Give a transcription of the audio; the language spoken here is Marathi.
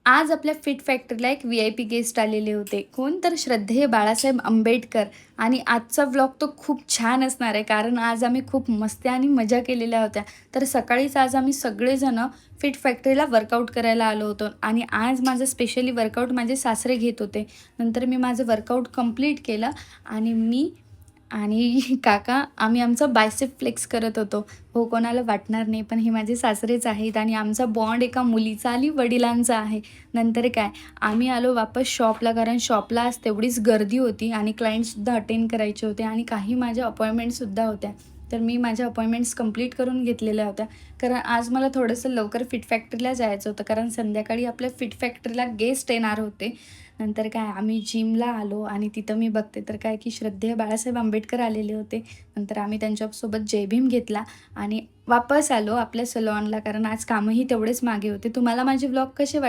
आज आपल्या फिट फॅक्टरीला एक VIP गेस्ट आलेले होते. कोण तर श्रद्धेय बाळासाहेब आंबेडकर. आणि आजचा व्लॉग तो खूप छान असणार आहे, कारण आज आम्ही खूप मस्ती आणि मजा केलेल्या होत्या. तर सकाळीच आज आम्ही सगळेजण फिट फॅक्टरीला वर्कआउट करायला आलो होतो आणि आज माझं स्पेशली वर्कआउट माझे सासरे घेत होते. नंतर मी माझं वर्कआउट कंप्लीट केलं आणि मी आणि काका आम्ही आमचं बायसेप फ्लेक्स करत होतो. हो, कोणाला वाटणार नाही, पण हे माझे सासरेच आहेत आणि आमचा बॉन्ड एका मुलीचा आणि वडिलांचा आहे. नंतर काय, आम्ही आलो वापस शॉपला, कारण शॉपला आज तेवढीच गर्दी होती आणि क्लायंटसुद्धा अटेंड करायचे होते आणि काही माझ्या अपॉइंटमेंटसुद्धा होत्या. तर मी माझ्या अपॉइंटमेंट्स कंप्लीट करून घेतलेल्या होत्या, कारण आज मला थोडंसं लवकर फिट फॅक्टरीला जायचं होतं, कारण संध्याकाळी आपल्या फिट फॅक्टरीला गेस्ट येणार होते. नंतर काय, आम्ही जिमला आलो आणि तिथं मी बघते तर काय की श्रद्धेय बाळासाहेब आंबेडकर आलेले होते. नंतर आम्ही त्यांच्यासोबत जय भीम घेतला आणि वापस आलो आपल्या सलॉनला, कारण आज कामही तेवढेच मागे होते. तुम्हाला माझे व्लॉग कसे